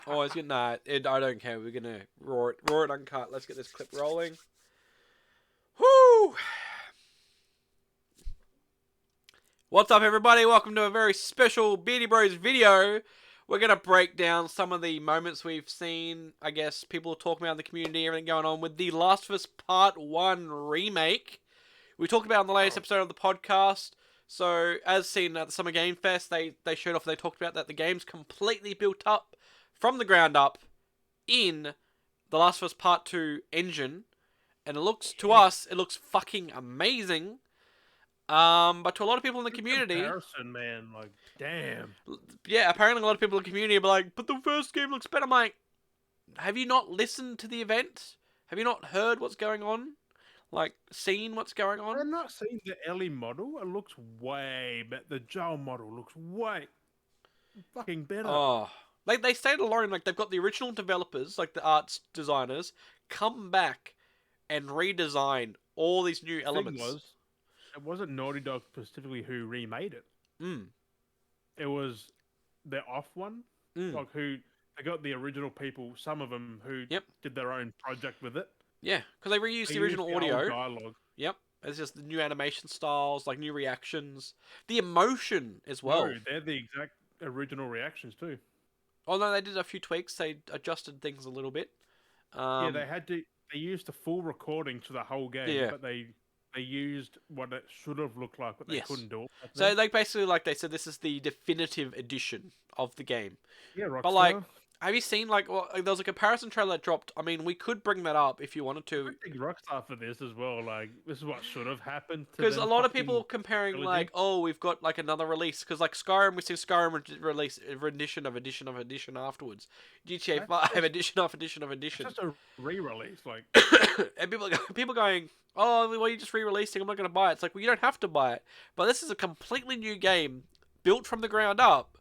Oh, it's good. Nah, I don't care. We're gonna raw it uncut. Let's get this clip rolling. Whoo! What's up, everybody? Welcome to a very special Beardy Bros video. We're gonna break down some of the moments we've seen. I guess people talking about in the community, everything going on with The Last of Us Part 1 remake. We talked about in the latest episode of the podcast. So, as seen at the Summer Game Fest, they showed off. They talked about that the game's completely built up from the ground up in The Last of Us Part 2 engine, and it looks, to us, it looks fucking amazing. But to a lot of people in the community, comparison, man, like, damn. yeah, apparently a lot of people in the community are like, but the first game looks better. I'm like, have you not listened to the event? Have you not heard what's going on? Like, seen what's going on? I'm not seeing the Ellie model. It looks way better. The Joel model looks way fucking better. Oh, they stayed alone. Like, they've got the original developers, like the arts designers, come back and redesign all these new elements. It wasn't Naughty Dog specifically who remade it. Mm. It was the off one, Mm. like who they got the original people. Some of them who did their own project with it. Yeah, because they reused the original used audio. old dialogue. Yep, it's just the new animation styles, like new reactions, the emotion as well. No, they're the exact original reactions too. Oh no, they did a few tweaks. They adjusted things a little bit. Yeah, they had to. They used the full recording to the whole game, but they used what it should have looked like, but they couldn't do it. So like basically, like they said, this is the definitive edition of the game. Yeah, Rockstar. But like, have you seen like there was a comparison trailer that dropped? I mean, we could bring that up if you wanted to. I think Rockstar for this as well. Like, this is what should have happened. Because a lot of people comparing like, oh, we've got like another release. Because like Skyrim, we see Skyrim release edition afterwards. GTA 5 edition of edition of edition. It's just a re-release, like. And people going, oh, well, you're just re-releasing. I'm not going to buy it. It's like, well, you don't have to buy it. But this is a completely new game built from the ground up.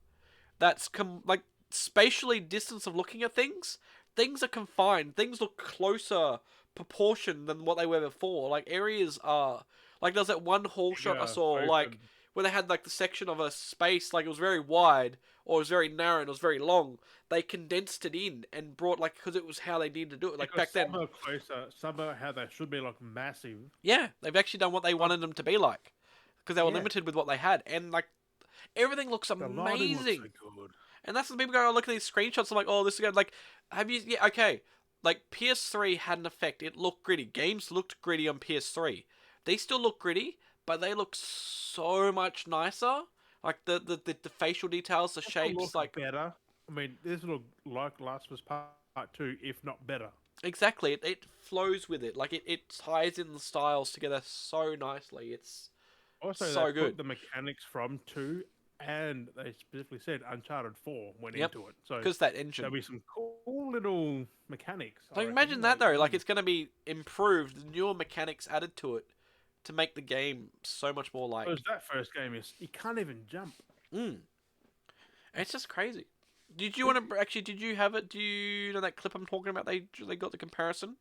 That's like spatially distance of looking at things. Things are confined. Things look closer proportion than what they were before. Like areas are like there's that one hall shot I saw like where they had like the section of a space like it was very wide or it was very narrow and it was very long. They condensed it in and brought like because it was how they needed to do it. Like back then, some are closer, some are how they should be, like massive. Yeah, they've actually done what they wanted them to be like because they were limited with what they had and like everything looks amazing. Looks so good. And that's the people go, oh, look at these screenshots. I'm like, oh, this is good. Like, have you? Yeah, okay. Like PS3 had an effect. It looked gritty. Games looked gritty on PS3. They still look gritty, but they look so much nicer. Like the facial details, the shapes, like better. I mean, this look like Last of Us Part 2, if not better. Exactly. It flows with it. Like it ties in the styles together so nicely. It's also so good. The mechanics from 2. And they specifically said Uncharted 4 went into it. So because that engine. There'll be some cool little mechanics. Like imagine that though. Like it's going to be improved, newer mechanics added to it to make the game so much more like. Because that first game is you can't even jump. It's just crazy. Did you want to actually? Did you have it? Do you know that clip I'm talking about? They got the comparison.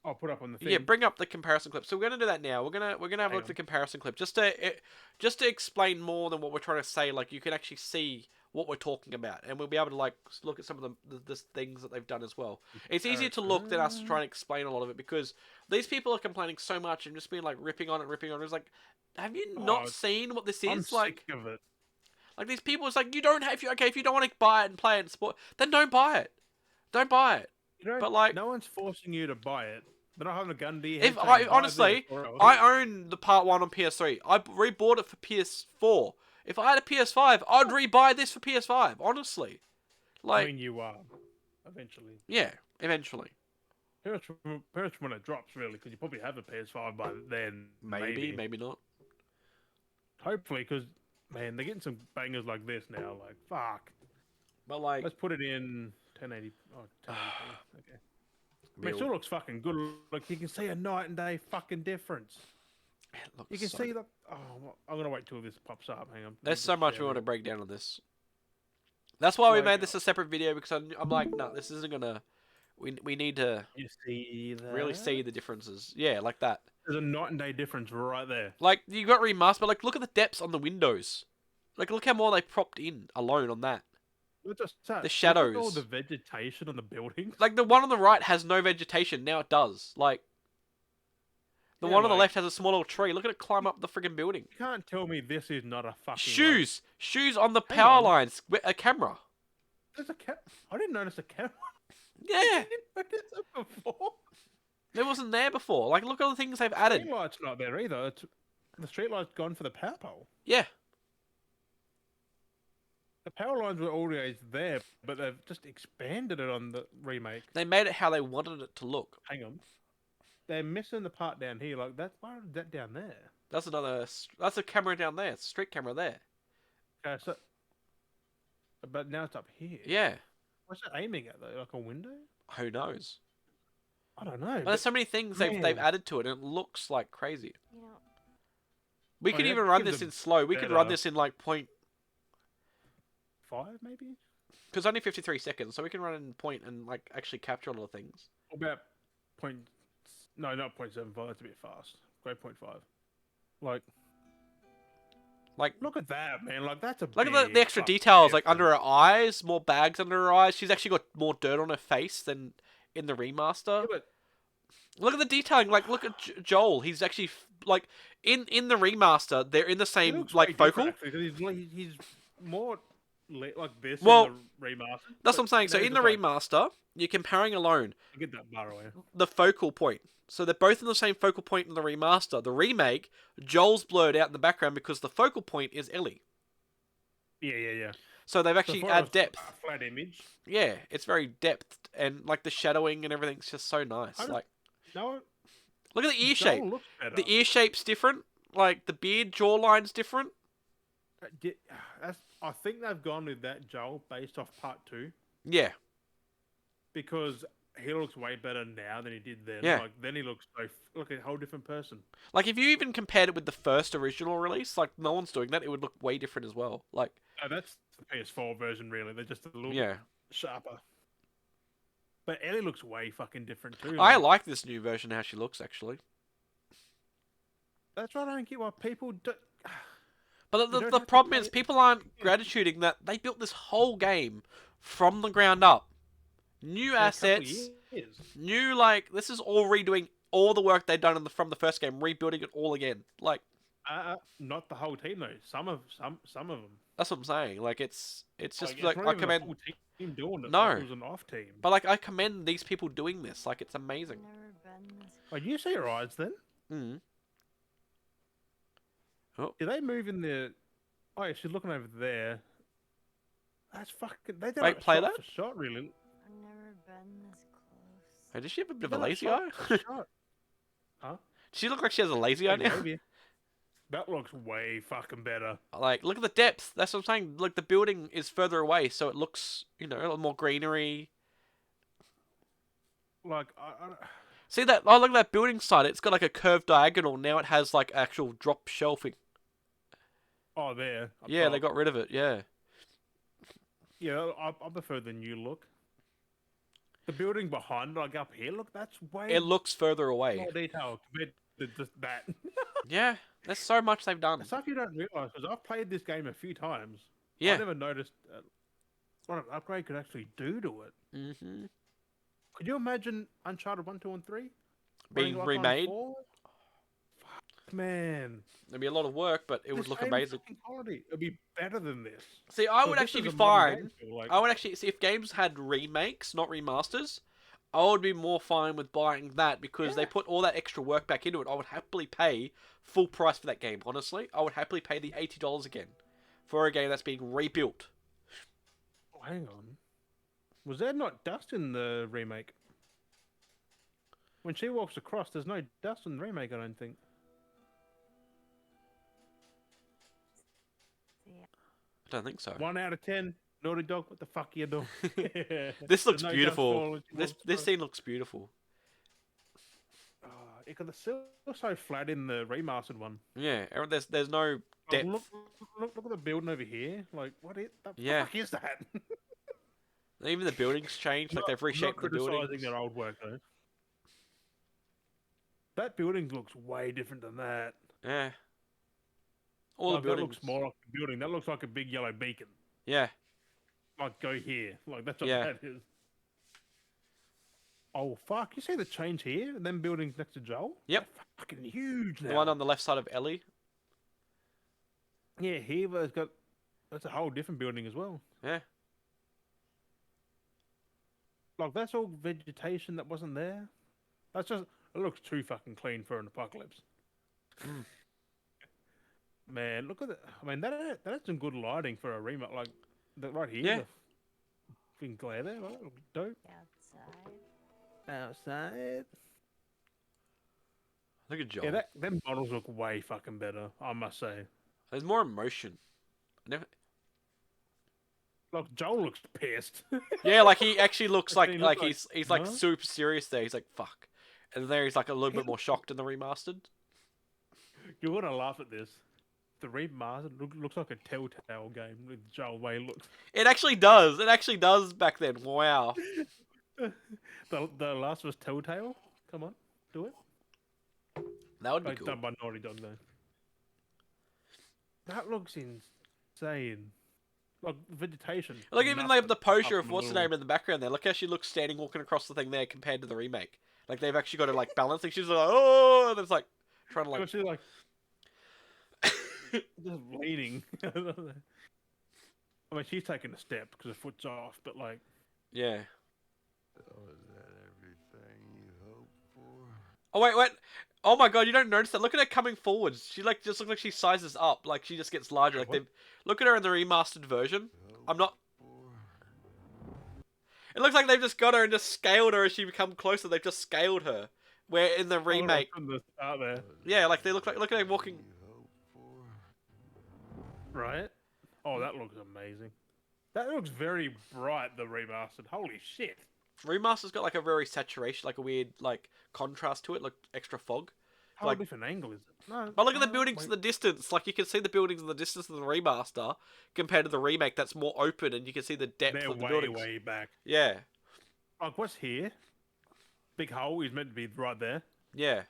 I'll put up on the thing. Yeah, bring up the comparison clip. So we're gonna do that now. We're gonna have a look at the comparison clip just to explain more than what we're trying to say. Like you can actually see what we're talking about, and we'll be able to like look at some of the things that they've done as well. It's easier to look than us to try and explain a lot of it because these people are complaining so much and just being like ripping on it. It's like, have you not seen what this is? I'm like, sick of it. Like these people, it's like you don't have if you don't want to buy it and play it and support, then don't buy it. Don't buy it. But like, no one's forcing you to buy it. They're not having a gun to your head. Honestly, I own the Part 1 on PS3. I re-bought it for PS4. If I had a PS5, I'd re-buy this for PS5. Honestly, like I mean, you are eventually. Yeah, eventually. Perhaps when it drops, really, because you probably have a PS5 by then. Maybe not. Hopefully, because man, they're getting some bangers like this now. Like fuck. But like, let's put it in 1080. Oh, 1080. Okay. I mean, it still looks fucking good. Like you can see a night and day fucking difference. You can see the. Oh, I'm gonna wait till this pops up. Hang on. There's so much we want to break down on this. That's why we made this a separate video because I'm like, no, this isn't gonna. We need to. You see that? Really see the differences. Yeah, like that. There's a night and day difference right there. Like you got remastered, but like look at the depths on the windows. Like look how more they propped in alone on that. Not just that. The Look at all the shadows. vegetation on the buildings. Like the one on the right has no vegetation. Now it does. Like the Yeah, one on the like left has a small little tree. Look at it climb you, up the friggin' building. you can't tell me this is not a fucking like. Shoes on the Hang power on, lines with a camera. there's a cat. I didn't notice a camera. Yeah, You didn't notice it before. it wasn't there before. Like look at all the things they've Street added. light's not there either. The street light's gone for the power pole. Yeah, The power lines were always there, but they've just expanded it on the remake. they made it how they wanted it to look. Hang on. They're missing the part down here. Like, that's why is that down there? That's another. That's a camera down there. It's a street camera there. Okay, so. But now it's up here. Yeah. What's it aiming at, though? Like a window? Who knows? I don't know. But there's so many things they've man. added to it, and it looks like crazy. You know, We Oh, could yeah, even it run gives this a in slow. We could run better- this in like point, 5, maybe? because only 53 seconds, so we can run in point and like actually capture a lot of things. What about point. No, not 0.75. That's a bit fast. Go 0.5. Like, look at that, man. Like, that's a Look at the big extra fucking details, like difference. under her eyes, more bags under her eyes. She's actually got more dirt on her face than in the remaster. Yeah, but Look at the detailing. Like, look at Joel. He's actually like in the remaster. They're in the he same looks like way focal. different, actually, 'cause he's more like this Well, in the remaster. That's what I'm saying. So now in he's the just like, remaster, you're comparing alone get that bar away. the focal point. So they're both in the same focal point in the remaster. The remake, Joel's blurred out in the background because the focal point is Ellie. Yeah. So they've So actually for add a depth. flat image. Yeah, it's very depth and like the shadowing and everything's just so nice. I don't- Like, No, look at the ear Joel shape. looks better. The ear shape's different. Like the beard jawline's different. I think they've gone with that Joel based off part 2 Yeah, because he looks way better now than he did then. Yeah. Like then he looks like a whole different person. like if you even compared it with the first original release, like no one's doing that. It would look way different as well. Like, Oh, that's the PS4 version, really. They're just a little yeah, sharper. But Ellie looks way fucking different too. I like this new version how she looks actually. That's why I don't get why people do. But You the don't have to problem play is it. people aren't gratitude that they built this whole game from the ground up. New in a couple assets, years. new like this is all redoing all the work they've done from the first game, rebuilding it all again. Like Not the whole team though. Some of them. that's what I'm saying. Like it's just It's like not I even a commend, full team doing it. No. Like, it was an off team. but like I commend these people doing this. Like it's amazing. never been this. Oh, you see her eyes then? Mm. Did they move in the? Oh yeah, she's looking over there. That's fucking. They did Wait, it play shot that? for shot, really. I've never been this close. Hey, does she have a bit of They a did it lazy shot eye? for shot. Does she look like she has a lazy eye now? Maybe. That looks way fucking better. Like look at the depth. That's what I'm saying. Like the building is further away, so it looks a little more greenery. Like See that? Oh, look at that building site. It's got like a curved diagonal. Now it has like actual drop shelving. oh there. up Yeah, they top. got rid of it. Yeah. Yeah, I prefer the new look. The building behind, like up here, look, that's way It looks further away. more detail compared to just that. Yeah, there's so much they've done. Stuff you don't realize because I've played this game a few times. I Yeah. never noticed what an upgrade could actually do to it. Mm-hmm. Could you imagine Uncharted 1, 2, and 3 Being running like on remade. 4? Fuck, man. There'd be a lot of work, but it would This look game is amazing. fucking quality. It'd be better than this. See, I So would this actually is be a modern fine. game feel, like, I would actually see if games had remakes, not remasters. I would be more fine with buying that because they Yeah. put all that extra work back into it. I would happily pay full price for that game. Honestly, I would happily pay the $80 again for a game that's being rebuilt. oh, hang on. Was there not dust in the remake? When she walks across, there's no dust in the remake, I don't think. Yeah. I don't think so. 1 out of 10. Naughty Dog, what the fuck are you doing? This looks There's no dust beautiful. falling, she This walks this across. scene looks beautiful. Because it's still so flat in the remastered one. Yeah, there's no Like, depth. look at the building over here. Like, what is the Yeah. fuck is that? Even the buildings changed. Like they've reshaped the criticizing buildings. their old work though. That building looks way different than that. Yeah. All Like, the that buildings. looks more like a building. That looks like a big yellow beacon. Yeah. like go here. Like that's what Yeah. that is. Oh fuck! You see the change here? And then buildings next to Joel. Yep. They're fucking huge now. The one on the left side of Ellie. Yeah, here has got. That's a whole different building as well. Yeah. Like that's all vegetation that wasn't there. That's just. It looks too fucking clean for an apocalypse. Mm. Man, look at it. I mean, that's some good lighting for a remake. Like, right here. Yeah. The fucking glare there. That looks dope. Outside. Look at Joel. Yeah, them models look way fucking better, I must say. There's more emotion. Never... Like, Joel looks pissed. Yeah, like he actually looks like He looks like, he's like huh? super serious there. He's like fuck, and there he's like a little bit more shocked in the remastered. You're gonna laugh at this. The remastered looks like a Telltale game with Joel way he looks. It actually does. It actually does back then. Wow. The Last of Us Telltale? Come on, do it. That would be Like, cool. done by Naughty Dog, though. That looks insane. Like, vegetation. Look, even like the poster up of in what's the little- name in the background there. Look how she looks standing walking across the thing there compared to the remake. Like they've actually got her like balancing. She's like, oh, and it's like trying to like. She's like just leaning. I mean, she's taking a step because her foot's off, but like, Yeah. Oh, is that everything you hoped for? Oh wait. Oh my god, you don't notice that? Look at her coming forwards. She like just looks like she sizes up. Like she just gets larger. Like What? they look at her in the remastered version. I'm not. It looks like they've just got her and just scaled her as she become closer. They've just scaled her. Where in the remake, from the start there, yeah, like they look at her walking. You hoped for? right? Oh, that looks amazing. That looks very bright. The remastered. Holy shit! Remaster's got like a very saturation, like a weird like contrast to it, like extra fog. How Like- different angle is it? No, But look at the no, buildings wait. in the distance. Like you can see the buildings in the distance of the remaster compared to the remake. That's more open, and you can see the depth They're of the way, buildings. way back. Yeah, Like, what's here? Big hole is meant to be right there. yeah.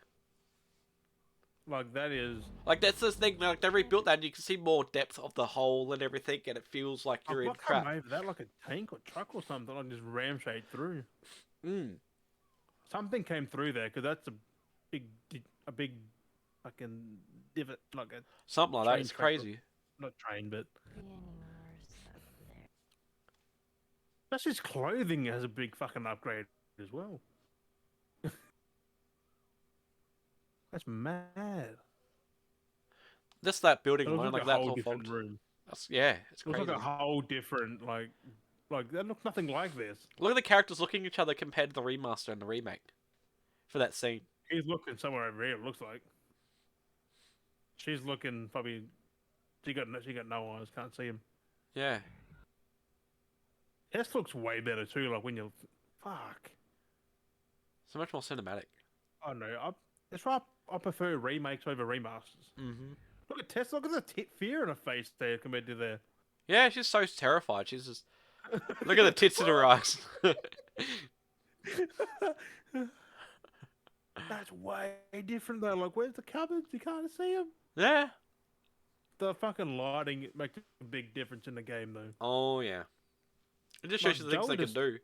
Like, that is. Like that's the thing. Like they rebuilt that, and you can see more depth of the hole and everything, and it feels like you're in What come crap. over that? Like a tank or truck or something? Like, just ramshade through. Mm. Something came through there because that's a big fucking divot. Like a Something like that. Train It's track or- crazy. not train, but Up there. that's his clothing has a big fucking upgrade as well. That's mad. Just that building It alone, looks like like a that's whole all different fogged. room. That's, yeah, it's It looks crazy. like a whole different like that looks nothing like this. Look at the characters looking at each other compared to the remaster and the remake for that scene. He's looking somewhere over here. It looks like she's looking probably. She got no eyes. Can't see him. Yeah. This looks way better too. Like when you fuck. So much more cinematic. I don't know. That's why I prefer remakes over remasters. Mm-hmm. Look at Tess. Look at the fear in her face there compared to there. Yeah, she's so terrified. She's just look at the tits in her eyes. That's way different though. Like, where's the cupboards? You can't see them. Yeah. The fucking lighting makes a big difference in the game though. Oh yeah. It just Like, shows you the things Joel they can just- do.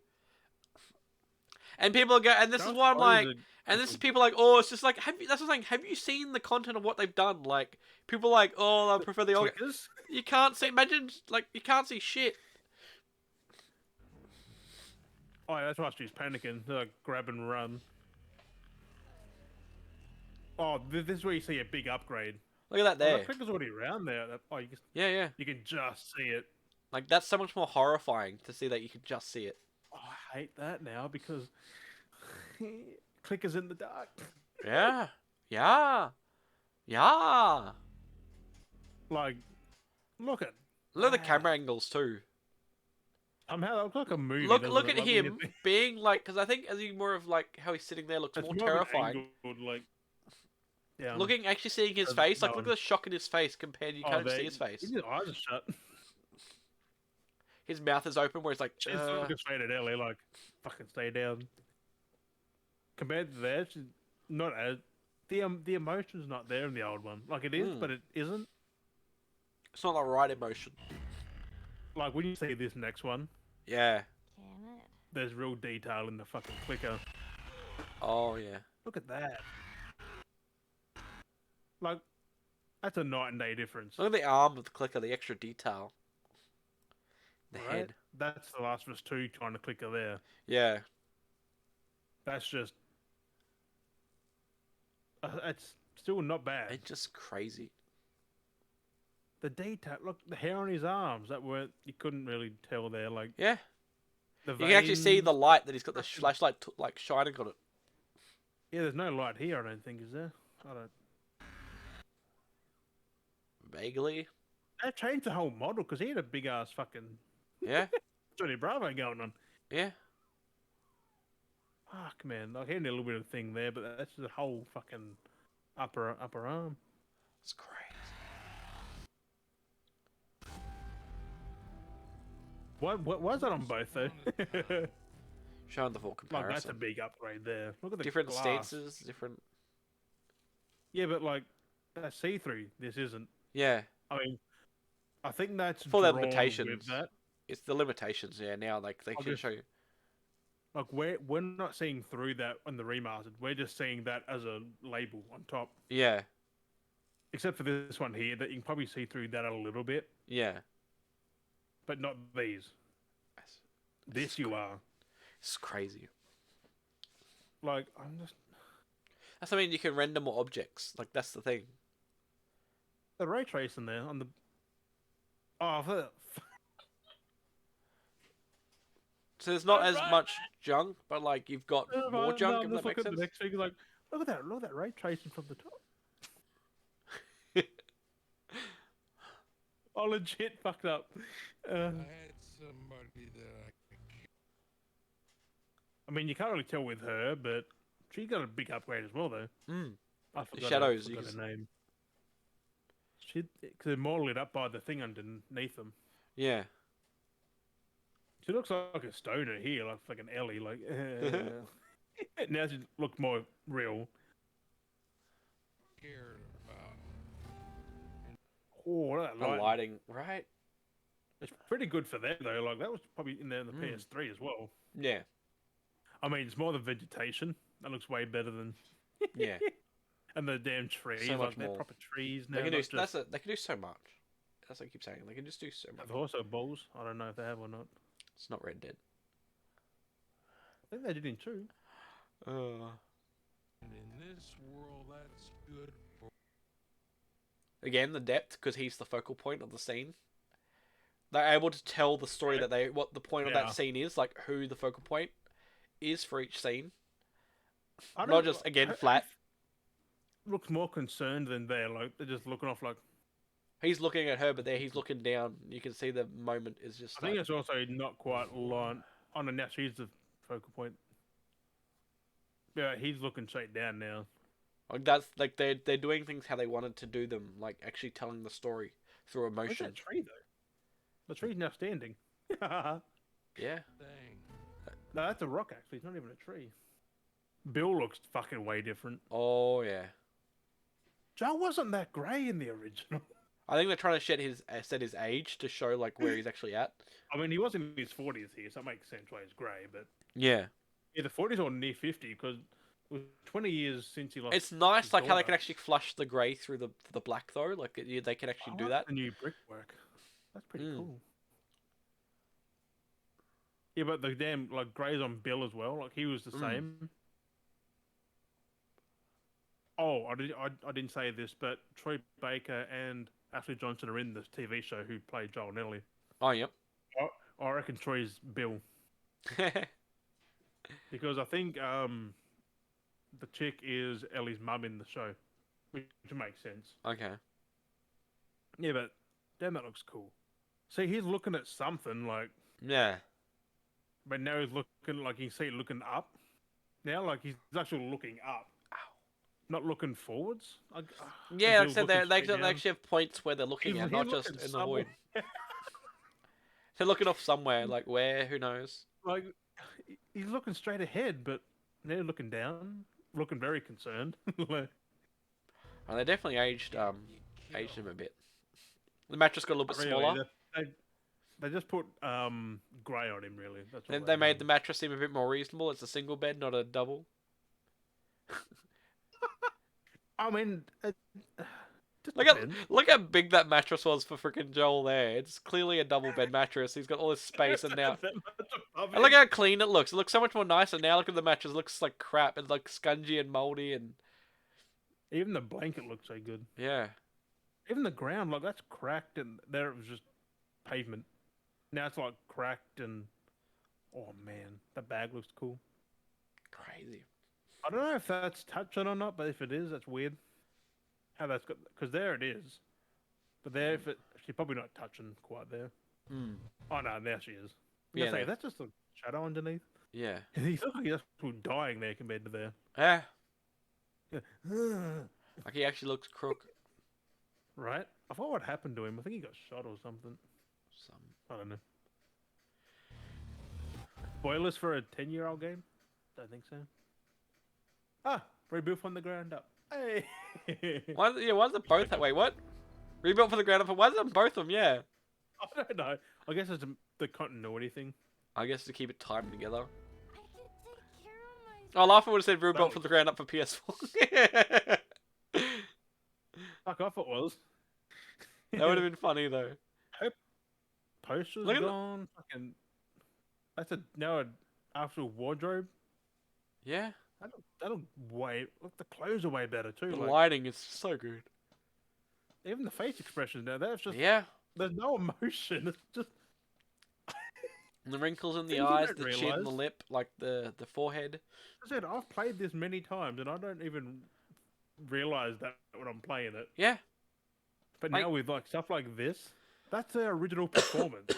And people go, and this is Joel's why I'm like, clothes and this is people like, oh, it's just like, that's what I'm saying. Have you seen the content of what they've done? Like, people like, oh, I prefer the old. clickers? You can't see. Imagine, like, you can't see shit. Oh, yeah, that's why she's panicking. Like, grab and run. Oh, this is where you see a big upgrade. Look at that Oh, there. the clicker's already around there. Oh, Yeah, yeah. you can just see it. Like that's so much more horrifying to see that you can just see it. Oh, I hate that now because clicker's in the dark. Yeah. Yeah. Yeah. Like, look at Look at the that. camera angles too. Somehow that looks like a movie. Look, doesn't look it? at Like, when you him think- being like, because I think as he more of like how he's sitting there looks it's more more of an terrifying. angled, like, yeah. Looking, actually seeing his of face, like look at Nolan. the shock in his face compared. You Oh, can't even there- see his face. His eyes are shut. His mouth is open, where it's like, She's looking straight at Ellie, like, fucking stay down. Compared to that, she's not as the emotion's not there in the old one. Like it is, Hmm. but it isn't. it's not the right emotion. like when you see this next one, Yeah. Can it? there's real detail in the fucking clicker. Oh yeah. Look at that. Like, that's a night and day difference, Look at the arm of the clicker, the extra detail. The right? head. That's The Last of Us 2 kind of clicker there. Yeah. That's just, it's still not bad. It's just crazy. The detail, look, the hair on his arms that weren't, you couldn't really tell there. Like, Yeah. the You can actually see the veins- light that he's got the flashlight like shining on it. Yeah, there's no light here. I don't think, is there? I don't. Vaguely. They changed the whole model because he had a big ass fucking Yeah. Johnny Bravo going on. Yeah. Fuck, man. Like, he had a little bit of thing there, but that's the whole fucking upper arm. It's crazy. Why is that on both though? Showing the full Like, comparison. that's a big upgrade there. Look at the Different glass. stances, different. Yeah, but like that's see through. This isn't. Yeah. I mean, I think that's For the drawn limitations. with that. It's the limitations. Yeah. Now, like they I'll can just- show you. Like we're not seeing through that on the remastered. We're just seeing that as a label on top. Yeah. Except for this one here, that you can probably see through that a little bit, Yeah. but not these. That's, This you are. it's crazy. Like, I'm just That's I mean you can render more objects. Like that's the thing. the ray tracing there on the. Oh, So there's not as Right. much junk, but like you've got more junk. If I'm that just makes looking at sense. the next thing, like, look at that ray tracing from the top. Oh, legit fucked up. I had somebody that I mean, you can't really tell with her, but she got a big upgrade as well, though. Mm. I forgot shadows, Her, you forgot can her name. Cause they're more lit up by the thing underneath them. Yeah. She looks like a stoner here, like an Ellie. Like now she looks more real. cared about. Oh, that The light. lighting, right? It's pretty good for them though. Like that was probably in there in the PS3 as well. Yeah. I mean, it's more the vegetation that looks way better than. Yeah. And the damn trees, So much like they're more. proper trees now. They can do. not just- They can do so much. That's what I keep saying. They can just do so much. Have also balls. I don't know if they have or not. It's not Red Dead. I think they did in 2. And in this world, that's good for. Again, the depth because he's the focal point of the scene. They're able to tell the story Right. that what the point of Yeah. that scene is, like who the focal point is for each scene. I Not don't- just again her- flat. Looks more concerned than they're like they're just looking off like. He's looking at her, but there he's looking down. You can see the moment is just. I think like, it's also not quite line. Oh no, now she's the focal point. Yeah, he's looking straight down now. like that's like they're doing things how they wanted to do them, like actually telling the story through Where's emotion. that tree though? The tree's now standing. No, Yeah. Thing. that's a rock actually. It's not even a tree. Bill looks fucking way different. Oh yeah. Joe wasn't that grey in the original. I think they're trying to set his age to show like where he's actually at. I mean, he was in his 40s here, so that makes sense why he's grey. But Yeah. either 40s or near 50, because it was 20 years since he lost. It's nice, his like how they daughter. can actually flush the grey through the black though. Like they can actually I do like that. The new brickwork. That's pretty Mm. cool. Yeah, but the damn like Grey's on Bill as well. Like he was the same. Oh, I didn't say this, but Troy Baker and Ashley Johnson are in this TV show who played Joel and Ellie. Oh yep. I reckon Troy's Bill because I think the chick is Ellie's mum in the show, which makes sense. Okay. Yeah, but damn, that looks cool. See, he's looking at something like. Yeah. But now he's looking like you can see it looking up. Now, like he's actually looking up, not looking forwards. Yeah, like I he's said, looking they straight down. actually have points where they're looking He's- at, he's not just looking in the void. somewhere. They're looking off somewhere, like where? Who knows? Like he's looking straight ahead, but now looking down, looking very concerned. Like, And they definitely aged him a bit. The mattress got a little bit really, smaller. they They just put grey on him. Really, that's all Then they they've made the done. mattress seem a bit more reasonable. It's a single bed, not a double. I mean, it just Look at depends. look how big that mattress was for freaking Joel there. It's clearly a double bed mattress. He's got all this space and now. That much above And look him. how clean it looks. It looks so much more nicer now. Look at the mattress. It looks like crap. It's like scungy and moldy and Even the blanket looks so good. yeah. Even the ground, like that's cracked, and there it was just pavement. Now it's like cracked, and oh man, that bag looks cool. Crazy. I don't know if that's touching or not, but if it is, that's weird. How that's got, because there it is, but there if it, she's probably not touching quite there. Mm. Oh no, there she is. Yeah, Yeah, say there. that's just a shadow underneath. Yeah. He's looking like he's dying there compared to there. Yeah. Yeah. Like he actually looks crook. Right? I thought what happened to him. I think he got shot or something. I don't know. Spoilers for a 10-year-old game? Don't think so. Ah, rebuilt from the ground up. Hey. Why is it both that way? What? Rebuilt for the ground up. Why is it on both of them? Yeah. I don't know. I guess it's the continuity thing. I guess to keep it tied together. I can take care of myself. I laugh. It would have said rebuilt from the ground up for PS4. Fuck off it was. That would have been funny though. Posters Look at the- gone. Fucking. That's now an actual wardrobe. Yeah. That look way. Look, the clothes are way better too. The Like, lighting is so good. even the face expressions now. That's just. Yeah. There's no emotion. It's just. And the wrinkles in the Things you eyes, don't the chin, the realise. lip, like the forehead. I said I've played this many times and I don't even realize that when I'm playing it. Yeah. But Like- now with like stuff like this, that's their original performance.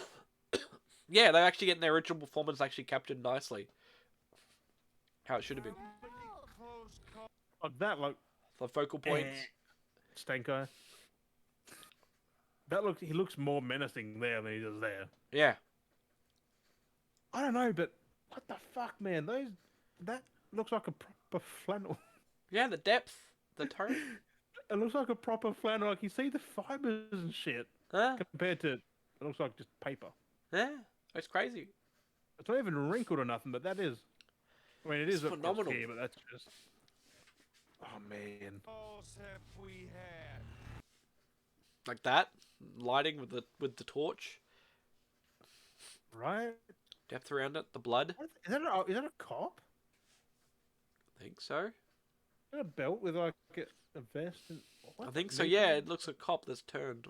Yeah, they're actually getting their original performance actually captured nicely. How it should have been. Close call. Like that, like The focal points. Stanko. He looks more menacing there than he does there. Yeah. I don't know, but what the fuck, man? That looks like a proper flannel. Yeah, the depth, the tone. It looks like a proper flannel. Like you see the fibers and shit Huh? compared to it looks like just paper. Yeah. It's crazy. It's not even wrinkled or nothing, but that is. I mean, it It's is across phenomenal. here, but that's just. Oh man. Calls have we had? Like that. Lighting with the torch. Right? Depth around it. The blood. Is that a cop? I think so. Is that a belt with like a vest? And, what? I think so, Maybe? yeah. It looks like a cop that's turned.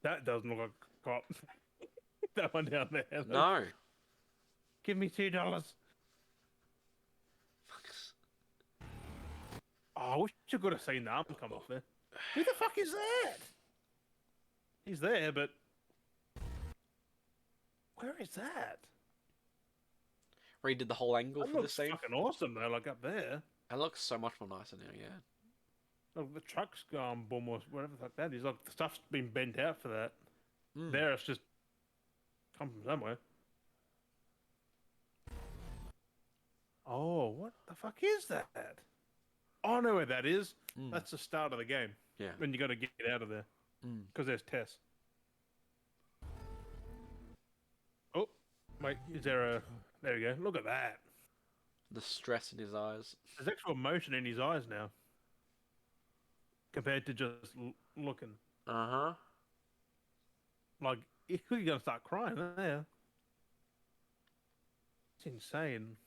That doesn't look like a cop. That one down there. though. No. Give me $2. Oh, I wish you could have seen the arm come off there. Who the fuck is that? He's there, but where is that? Redid the whole angle That for this looks scene. fucking awesome though, like up there. It looks so much more nicer now, yeah. Look, the truck's gone boom or whatever the fuck that is. Like the stuff's been bent out for that. Mm. There, it's just come from somewhere. Oh, what the fuck is that? Oh, I know where that is. Mm. That's the start of the game. Yeah. When you got to get out of there Mm. because there's Tess. Oh, wait, is there a? There we go. Look at that. The stress in his eyes. There's actual emotion in his eyes now, compared to just looking. Uh-huh. Like you're gonna start crying there. It's insane.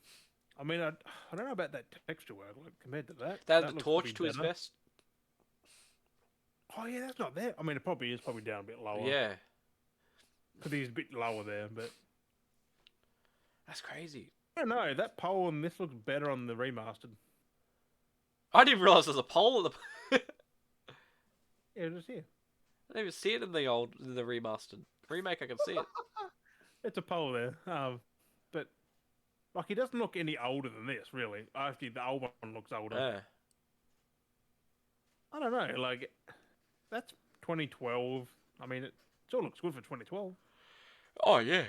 I mean, I don't know about that texture work like, compared to that. They had That the looks torch probably to his better. vest. Oh yeah, that's not there. I mean, it probably is probably down a bit lower. Yeah. because he's a bit lower there. But That's crazy. I don't know. That pole on this looks better on the remastered. I didn't realize there's a pole in the... Yeah, just here. I didn't even see it in the remastered. Remake, I can see it. It's a pole there. But like he doesn't look any older than this, really. Actually, the old one looks older. Yeah. I don't know. Like that's 2012. I mean, it still looks good for 2012. Oh, yeah.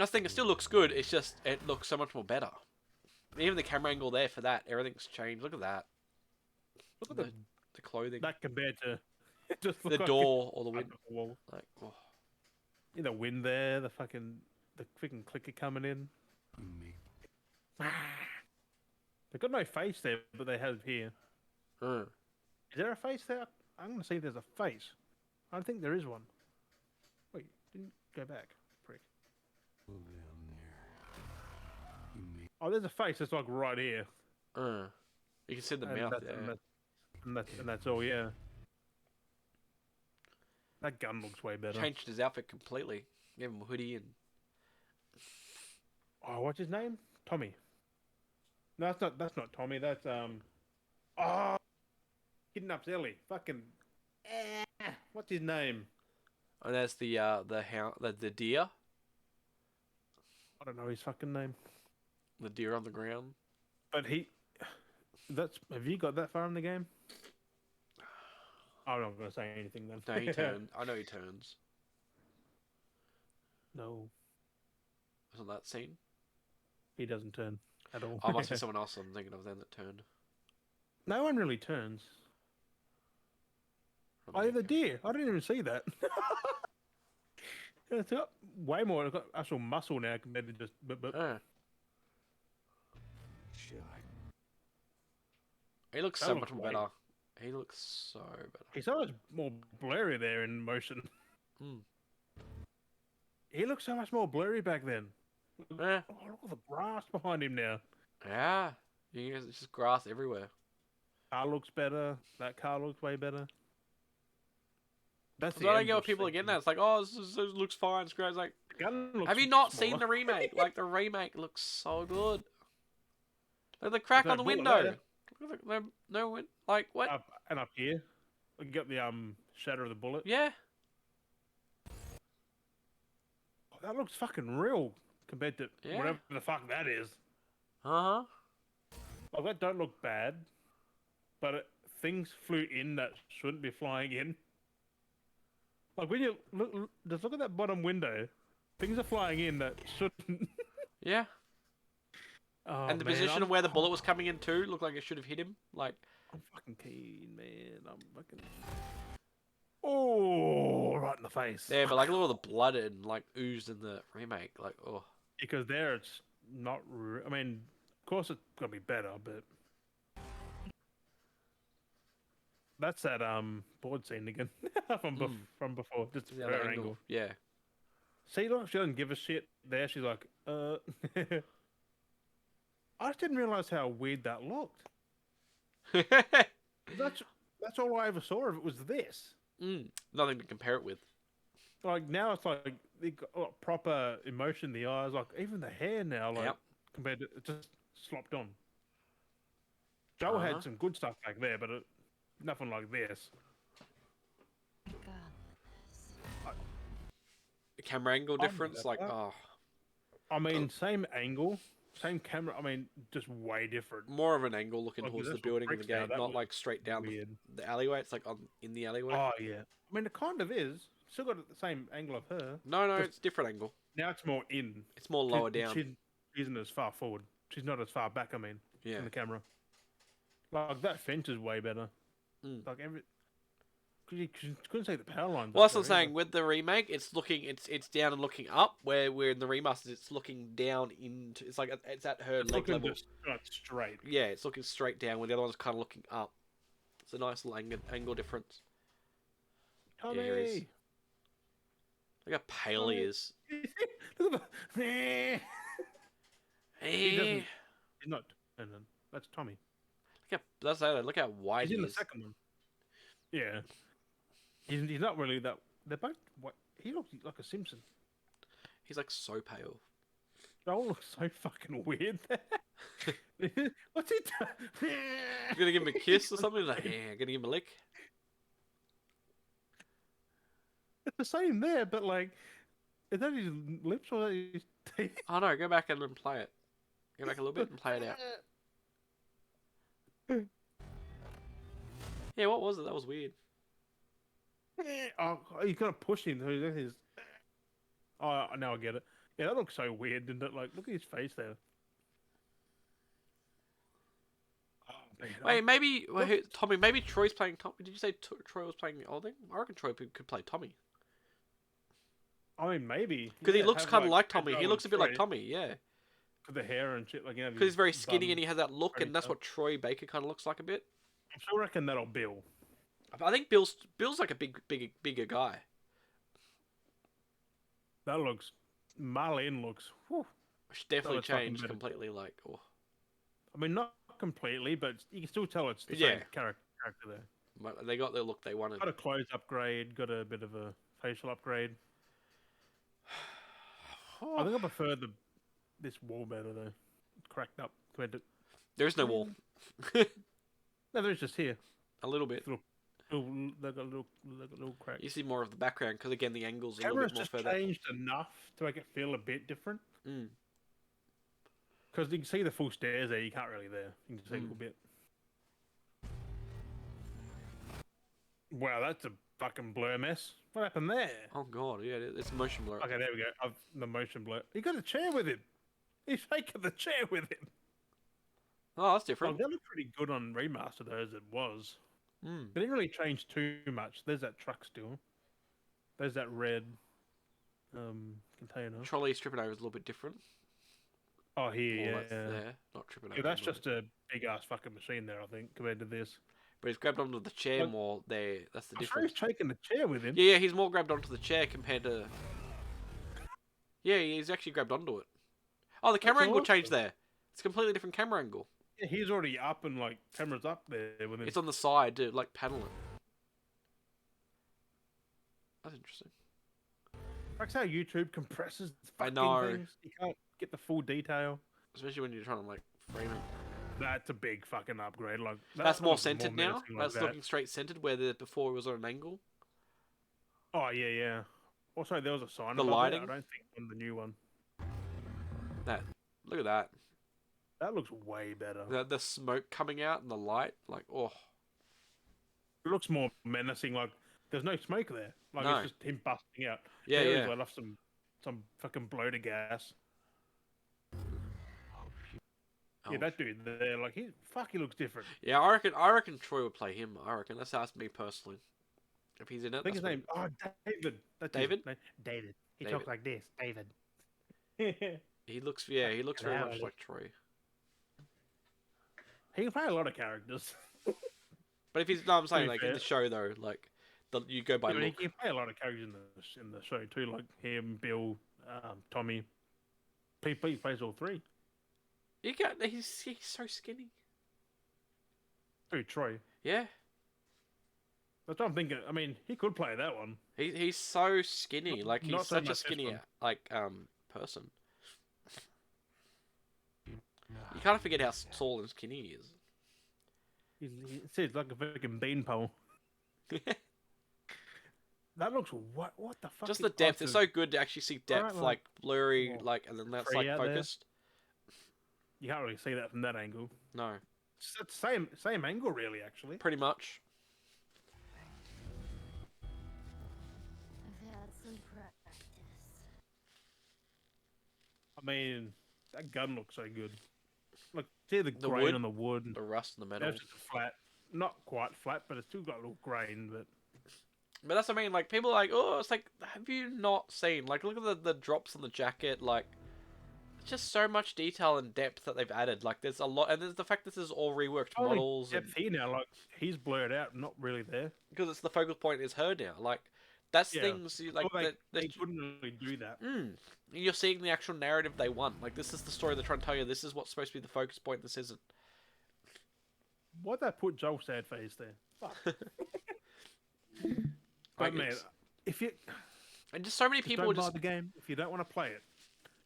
I think it still looks good. It's just, it looks so much more better. Even the camera angle there for that, everything's changed. Look at that. Look at The clothing. that compared to just The look like door or the a window. wall. Like, oh. In the wind there, the freaking clicker coming in. They've got no face there, but they have here. Uh. Is there a face there? I'm gonna see if there's a face. I don't think there is one. Wait, didn't go back, prick. Oh, there's a face. That's like right here. You can see the And mouth that's, there. and that's all. Yeah. That gun looks way better. Changed his outfit completely. Gave him a hoodie and. Oh, what's his name? Tommy. No, that's not. That's not Tommy. That's Oh, kidnaps Ellie. Fucking. What's his name? And there's the deer. I don't know his fucking name. The deer on the ground. But he. That's. Have you got that far in the game? I'm not gonna say anything then. No, he turned. I know he turns. No, Wasn't that scene? he doesn't turn at all. I must be someone else I'm thinking of then that turned. No one really turns. Oh, the deer. I didn't even see that. It's got way more. It's got actual muscle now compared to just. He looks That so looks much way- better. He looks so better. He's so much more blurry there in motion. Mm. He looks so much more blurry back then. Yeah. Oh, look at the grass behind him now. Yeah. It's just grass everywhere. Car looks better. That car looks way better. That's So I don't get what people are getting at. It's like, oh, this looks fine. It's great. It's like, have you not seen the remake? Like, the remake looks so good. Like the crack There's on the no bullet window. there. Look at no, like, what? Up here, we got the shatter of the bullet. Yeah. Oh, that looks fucking real compared to Yeah. whatever the fuck that is. Uh-huh. Like, that don't look bad, but things flew in that shouldn't be flying in. Like, when you just look at that bottom window, things are flying in that shouldn't. Yeah. Oh, And the man, position of where the bullet was coming in too looked like it should have hit him. Like, I'm fucking keen, man. I'm fucking. Oh, right in the face. yeah, but like, look at all the blood and like oozed in the remake. Like, oh. Because there it's not. I mean, of course it's gonna be better, but that's that board scene again from before. Just The her other angle. Yeah. See, look, she doesn't give a shit. There, she's like, I just didn't realize how weird that looked. That's all I ever saw of it was this. Nothing to compare it with. Like now, it's like they got proper emotion in the eyes. Like even the hair now, like Yep. compared to it just slopped on. Joel had some good stuff back there, but nothing like this. The camera angle difference, like, oh. I mean, same angle, same camera. I mean, just way different. More of an angle looking Like, towards there's the actual building in the bricks now, game, that not was like straight down weird. the alleyway. It's like in the alleyway. Oh yeah. I mean, it kind of is. Still got the same angle of her. No, just- it's different angle. Now it's more in. It's more lower down. She isn't as far forward. She's not as far back. I mean, Yeah. in the camera. Like that fence is way better. Like you couldn't see the power lines. Well, up that's what I'm there either. saying. With the remake, it's down and looking up. Where in the remasters, it's looking down into. It's like it's at her It's leg looking level. just not straight. Yeah, it's looking straight down. Where the other one's kind of looking up. It's a nice little angle difference. Tommy. Yeah, here he is. Look how pale he is. Look at the. He doesn't. Eh. He's not. That's Tommy. Look how wide He's he in the is. second one. Yeah. He's not really that. They're both. He looks like a Simpson. He's like so pale. They all look so fucking weird. What's he doing? You gonna give him a kiss or something? Like, yeah, gonna give him a lick. It's the same there, but like, is that his lips or his teeth? Oh no, go back and then play it. Go back a little bit and play it out. Yeah, what was it? That was weird. Oh, you gotta push him. Oh, now I get it. Yeah, that looks so weird, didn't it? Like, look at his face there. Oh, man, Wait, maybe Tommy. Maybe Troy's playing Tommy. Did you say Troy was playing the old thing? I reckon Troy could play Tommy. I mean, maybe Because he yeah, looks have, kind of like Joe Tommy. He and looks a bit like Troy Tommy, yeah. with the hair and shit, like Because he's very his skinny bun, and he has that look, pretty and that's tough. what Troy Baker kind of looks like a bit. I still reckon that'll Bill. I think Bill's like a bigger guy. That looks. Marlene looks. Whew, Which definitely looks fucking changed better. completely. Like, oh, I mean, not completely, but you can still tell it's the Yeah. same character there. but they got the look they wanted. Got a clothes upgrade. Got a bit of a facial upgrade. I think I prefer this wall better though. Cracked up compared to. There is no wall. No, there's just here. A little bit. They got a little crack. You see more of the background because again the angles are a little Camera's bit more just further. changed enough to make it feel a bit different. Mm. Because you can see the full stairs there, you can't really there. You can just see a little bit. Wow, that's a fucking blur mess. What happened there? Oh god, yeah, it's motion blur. Okay, there we go. The motion blur. He got a chair with him. He's taking the chair with him. Oh, that's Oh, different. that looked pretty good on remaster though, as it was. Mm. They didn't really change too much. There's that truck still. There's that red container. Trolley stripping over is a little bit different. Oh, here, That's yeah. there, not tripping over. Yeah, that's but- just a big ass fucking machine there, I think, compared to this. But he's grabbed onto the chair Like- more there. That's the I'm sure he's difference. taking the chair with him. Yeah, he's more grabbed onto the chair compared to. Yeah, he's actually grabbed onto it. Oh, the camera That's angle changed awesome. there. It's a completely different camera angle. Yeah, he's already up and like camera's up there with him. It's on the side to like panel it. That's interesting. That's how YouTube compresses I fucking know. things. You can't get the full detail. Especially when you're trying to like frame it. That's a big fucking upgrade. Like That's that more looks centered now. menacing like That's that. looking straight centered where the before it was on an angle. Oh yeah, yeah. Also, there was a sign. The above it. lighting? I don't think on the new one. Look at that. That looks way better. The smoke coming out and the light, like oh. It looks more menacing. Like there's no smoke there. Like No. it's just him busting out. Yeah, There yeah. is, I love some fucking bloater gas. Oh, Yeah, that dude there, like he looks different. Yeah, I reckon Troy would play him. I reckon that's me personally. If he's in it, I think his that's name. Oh, David. That's David? His name. David. He David. talks like this. David. he looks very much Hello. like Troy. He can play a lot of characters. But if he's no, I'm saying be like in fair. the show though, like you go by Yeah, but he look. can play a lot of characters in the show too, like him, Bill, Tommy. He plays all three. He's so skinny. Who, Troy? Yeah, That's what I'm thinking. I mean, he could play that one. he's so skinny. Like he's Not so such a much this skinny one. like person. You can't forget how tall and skinny he is. He says like a fucking beanpole. That looks what the fuck? Just is- the depth. oh, it's so good to actually see depth, like, like blurry, oh, like, and then that's tree like out there. focused. You can't really see that from that angle. No, It's the same angle, really. Actually, pretty much. I've had some practice. I mean, that gun looks so good. Look, see the The grain wood? on the wood. The rust and the metal. That's just flat, not quite flat, but it's still got a little grain. But But that's what I mean. Like people are like, oh, it's like, have you not seen? Like, look at the drops on the jacket. Like, it's just so much detail and depth that they've added. Like, there's a lot, and there's the fact this is all reworked models, depth here now, like he's blurred out, not really there. because it's the focal point is her now. Like, that's Yeah. things like Well, that. they couldn't really do that. You're seeing the actual narrative they want. Like, this is the story they're trying to tell you. This is what's supposed to be the focus point. This isn't. Why'd they put Joel sad face there? Fuck. Like, But man, it's- if you and just so many just people don't just buy the game, if you don't want to play it,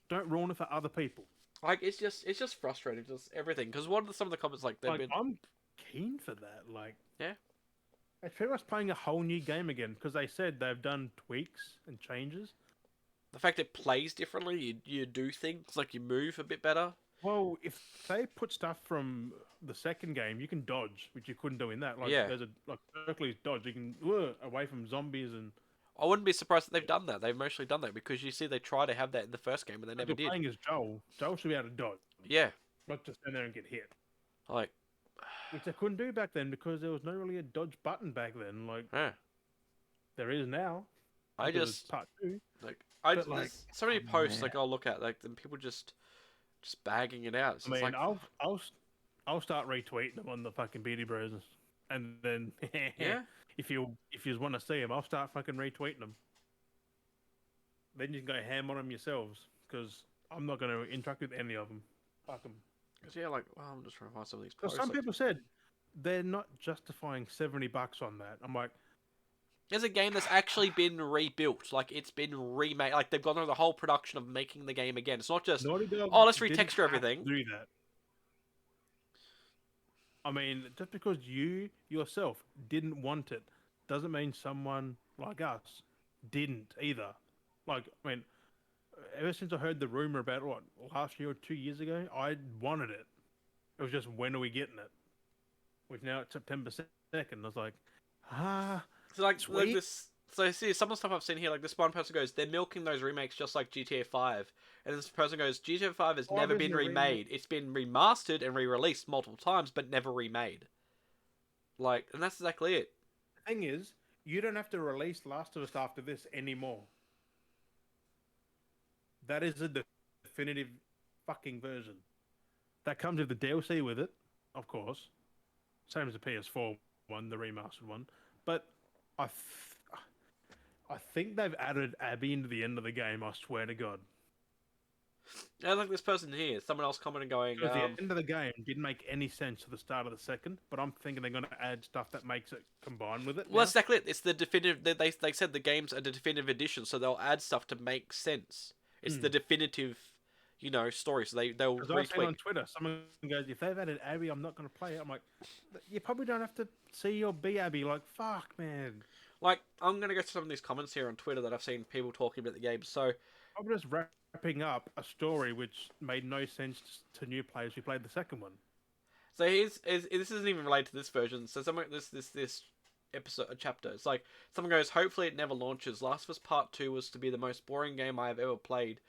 don't ruin it for other people. like it's just frustrating. Just everything. Because what are some of the comments like? They've Like been I'm keen for that. Like Yeah. it's pretty much playing a whole new game again because they said they've done tweaks and changes. the fact it plays differently. You do things like you move a bit better. Well, if they put stuff from the second game, you can dodge, which you couldn't do in that. Like, Yeah. there's a like Berkeley's dodge. You can away from zombies, and I wouldn't be surprised that they've done that. They've mostly done that because you see they try to have that in the first game and they never you're did. playing as Joel. Joel should be able to dodge, Yeah, not just stand there and get hit, like which they couldn't do back then because there was no really a dodge button back then. Like yeah. there is now. I because it's just part 2. like But like, there's so many oh, posts man. like I'll look at and people just bagging it out. It's I just mean, like, I'll start retweeting them on the fucking Beardy Bros, and then yeah. if you want to see them, I'll start fucking retweeting them. Then you can go ham on them yourselves, because I'm not going to interact with any of them. Fuck them. Cause yeah, like, well, I'm just trying to find some of these Because posts. some Like, people said they're not justifying $70 on that. I'm like, there's a game that's actually been rebuilt. Like, it's been remade. Like, they've gone through the whole production of making the game again. It's not just, Naughty Dog oh, let's didn't retexture have to everything. do that. I mean, just because you yourself didn't want it doesn't mean someone like us didn't either. Like, I mean, ever since I heard the rumor about what last year or 2 years ago, I wanted it. It was just, when are we getting it? Which now it's September 2nd. I was like, So, like sweet. this. So, see, some of the stuff I've seen here, like this one person goes, they're milking those remakes just like GTA 5. And this person goes, GTA 5 has never been remade. It's been remastered and re-released multiple times, but never remade. Like, and that's exactly it. The thing is, you don't have to release Last of Us after this anymore. That is a definitive fucking version. That comes with the DLC with it, of course. Same as the PS4 one, the remastered one. But I think they've added Abby into the end of the game, I swear to God. And like this person here, someone else commented going, Because the end of the game didn't make any sense to the start of the second, but I'm thinking they're going to add stuff that makes it combine with it. well, that's exactly it. It's the definitive. They said the game's a definitive edition, so they'll add stuff to make sense. It's the definitive, story. So they'll Because I've seen retweak. on Twitter, someone goes, if they've added Abby, I'm not going to play it. I'm like, you probably don't have to see or be Abby. Like, fuck, man. Like, I'm gonna go to some of these comments here on Twitter that I've seen people talking about the game. So I'm just wrapping up a story which made no sense to new players who played the second one. So this isn't even related to this version. So someone this episode a chapter. It's like someone goes, hopefully it never launches. Last of Us Part 2 was to be the most boring game I have ever played.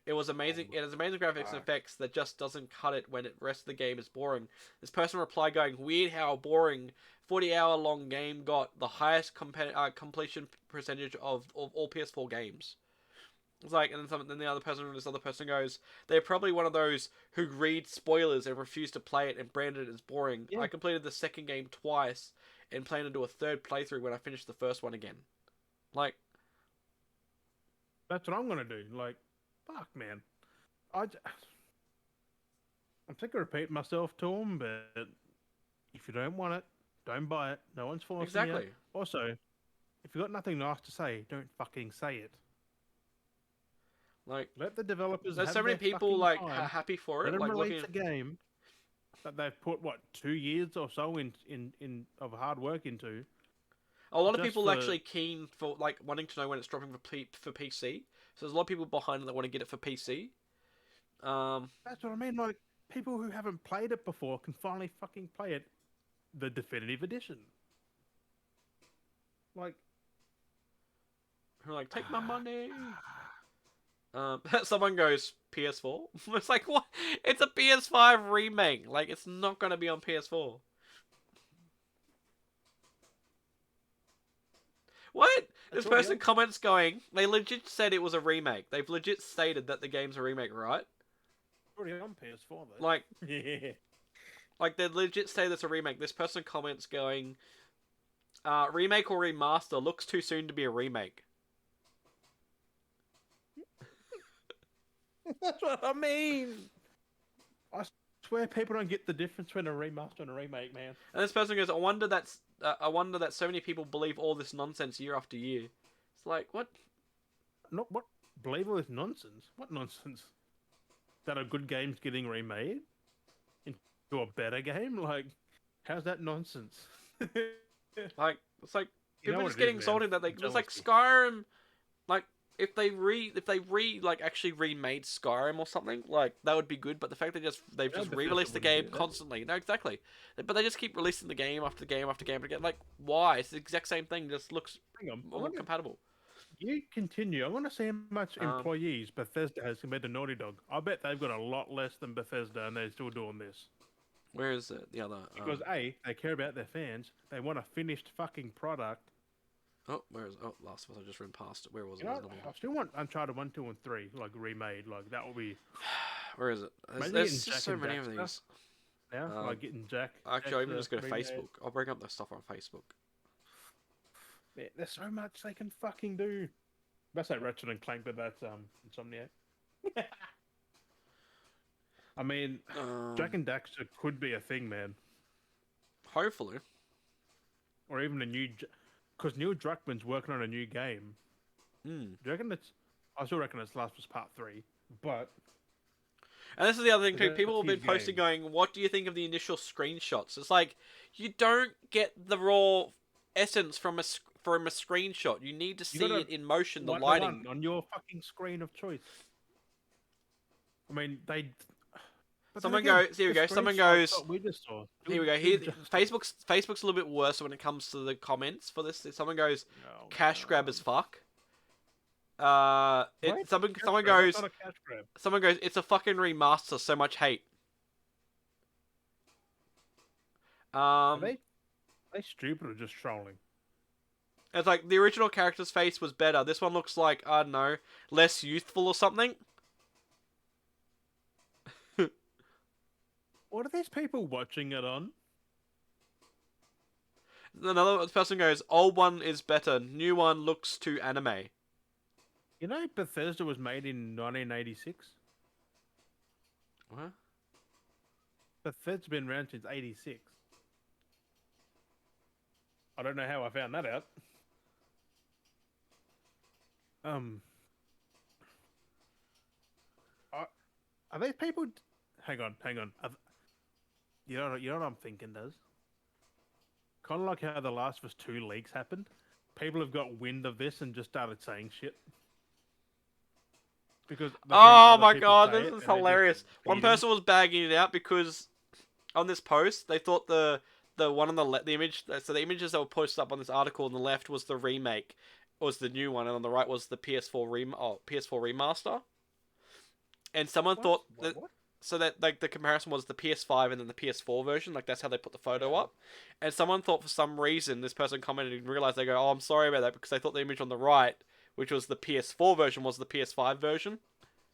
It was amazing. It has amazing graphics and effects that just doesn't cut it when the rest of the game is boring. This person replied going, weird how boring 40-hour long game got the highest completion percentage of all PS4 games. It's like, and then this other person goes, they're probably one of those who read spoilers and refuse to play it and branded it as boring. Yeah. I completed the second game twice and plan to do a third playthrough when I finish the first one again. Like, that's what I'm going to do. Like, fuck, man. I'm sick of repeating myself to them, but if you don't want it, don't buy it. No one's forcing exactly. you. Also, if you've got nothing nice to say, don't fucking say it. Like, let the developers. There's have so many their people fucking like time. happy for Let it. them Like release a game that they've put 2 years or so in of hard work into. a lot of just people for- actually keen for like wanting to know when it's dropping for PC. So there's a lot of people behind it that want to get it for PC. That's what I mean. Like, people who haven't played it before can finally fucking play it, the definitive edition. Like, who are like, take my money. Someone goes PS4. It's like, what? It's a PS5 remake. Like, it's not going to be on PS4. What? This person comments going, they legit said it was a remake. They've legit stated that the game's a remake, right? already on PS4 though. Like, yeah. like they legit say that's a remake. This person comments going, remake or remaster, looks too soon to be a remake. That's what I mean. I swear people don't get the difference between a remaster and a remake, man. And this person goes, I wonder that so many people believe all this nonsense year after year. It's like, what? Not what? Believe all this nonsense? What nonsense? That a good game's getting remade into a better game? Like, how's that nonsense? Like, it's like You know people are what just it is, getting man. salty that it's like Jealousy. Skyrim. Like, if they like actually remade Skyrim or something, like that would be good. But the fact they've just Bethesda re-released the wouldn't game do that. constantly, no, exactly. But they just keep releasing the game after game after game again. Like, why? It's the exact same thing. Just looks Hang on. more compatible. You continue. I want to see how much employees Bethesda has compared to Naughty Dog. I bet they've got a lot less than Bethesda, and they're still doing this. Where is it? The other? Because A, they care about their fans. They want a finished fucking product. Oh, where is? Oh, Last of Us. I just ran past it. Where was it? You There's know, another I one. still want Uncharted 1, 2, and 3 like remade. Like that will be. Where is it? Imagine There's getting just Jack so and many of Daxter these. now, like getting Jack. Actually, I'll even Daxter just go to remade. Facebook. I'll bring up their stuff on Facebook. Yeah, there's so much they can fucking do. That's like Ratchet and Clank, but that's Insomniac. I mean, Jack and Daxter could be a thing, man, Hopefully. or even a new. Because Neil Druckmann's working on a new game. Hmm. Do you reckon it's? I still reckon it's Last of Us Part 3, but And this is the other thing too. that's People have been his posting game. going, "What do you think of the initial screenshots?" It's like you don't get the raw essence from a screenshot. You need to You see gotta it in motion, the one to lighting. one on your fucking screen of choice. I mean, they. But then Someone again, goes, here we the go. Someone screenshots goes, that we just saw. here we go. Here, Facebook's a little bit worse when it comes to the comments for this. Someone goes, Oh, cash grab as fuck. What? Someone Cash someone grab? That's goes, not a cash grab. someone goes, it's a fucking remaster. So much hate. Are they stupid or just trolling? It's like the original character's face was better. This one looks like, I don't know, less youthful or something. What are these people watching it on? Another person goes, old one is better. New one looks too anime. You know, Bethesda was made in 1986. What? Bethesda's been around since '86. I don't know how I found that out. Are these people? Hang on. You know what I'm thinking, does? Kind of like how the Last of Us 2 leaks happened. People have got wind of this and just started saying shit. Because Oh other my people god, say this it is and they just hilarious. One feed 'em. person was bagging it out because on this post they thought the one on the image, so the images that were posted up on this article on the left was the remake, was the new one, and on the right was the PS4 remaster. And someone thought that, What? so that like the comparison was the PS5 and then the PS4 version, like that's how they put the photo up. And someone thought for some reason, this person commented and realized, they go, "Oh, I'm sorry about that," because they thought the image on the right, which was the PS4 version, was the PS5 version.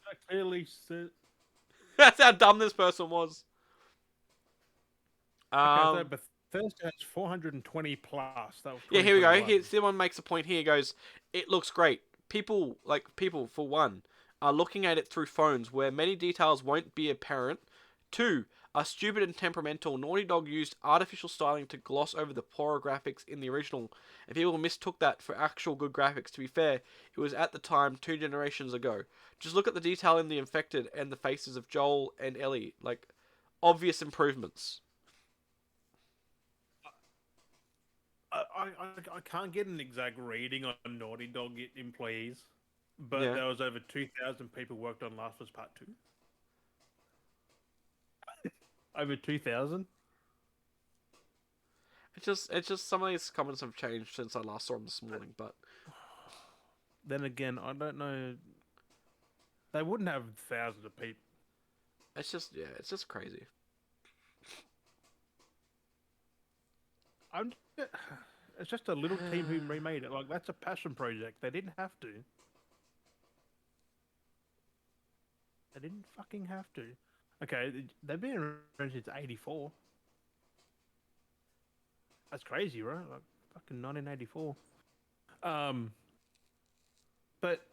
I clearly said. That's how dumb this person was. Okay, so Bethesda has 420 plus. That was Yeah, here we go. 2021. Someone makes a point here. He goes, "It looks great. People for one are looking at it through phones where many details won't be apparent. Two, are stupid and temperamental. Naughty Dog used artificial styling to gloss over the poorer graphics in the original, and people mistook that for actual good graphics. To be fair, it was at the time 2 generations ago. Just look at the detail in the infected and the faces of Joel and Ellie. Like, obvious improvements." I can't get an exact reading on Naughty Dog employees, but Yeah. there was over 2,000 people worked on Last of Us Part 2. Over 2,000? It's just some of these comments have changed since I last saw them this morning, but Then again, I don't know. They wouldn't have thousands of people. it's just crazy. It's just a little team who remade it. Like, that's a passion project. They didn't have to. They didn't fucking have to. Okay, they've been around since '84. That's crazy, right? Like, fucking 1984. But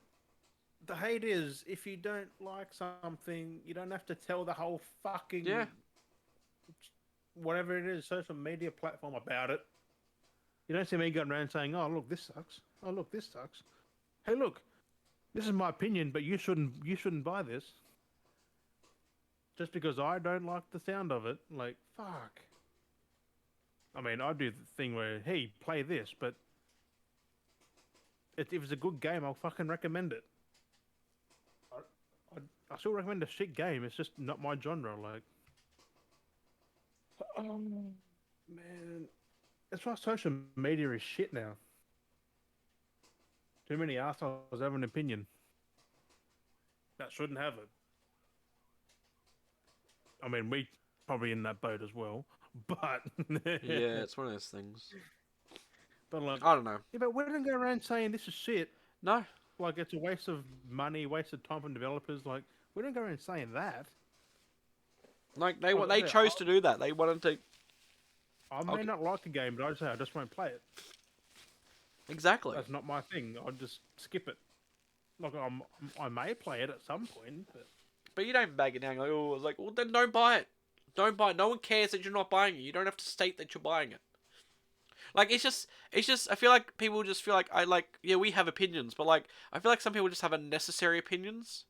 the hate is, if you don't like something, you don't have to tell the whole fucking whatever it is, social media platform about it. You don't see me going around saying, "Oh, look, this sucks. Oh, look, this sucks. Hey, look, this is my opinion, but you shouldn't buy this." Just because I don't like the sound of it, like, fuck. I mean, I do the thing where, hey, play this, but if it's a good game, I'll fucking recommend it. I still recommend a shit game. It's just not my genre. Like, man, that's why social media is shit now. Too many assholes have an opinion that shouldn't have it. I mean, we probably in that boat as well, but Yeah, it's one of those things. But like, I don't know. yeah, but we don't go around saying this is shit. No, Like, it's a waste of money, waste of time from developers. Like, we don't go around saying that. like Like I they said, chose to do that. They wanted to I may not like the game, but I say I just won't play it. exactly. That's not my thing. I'll just skip it. Like, I may play it at some point, but But you don't bag it down. Like, oh, it's like, well, then don't buy it. Don't buy it. No one cares that you're not buying it. You don't have to state that you're buying it. Like, it's just. I feel like people just feel like yeah, we have opinions, but like, I feel like some people just have unnecessary opinions.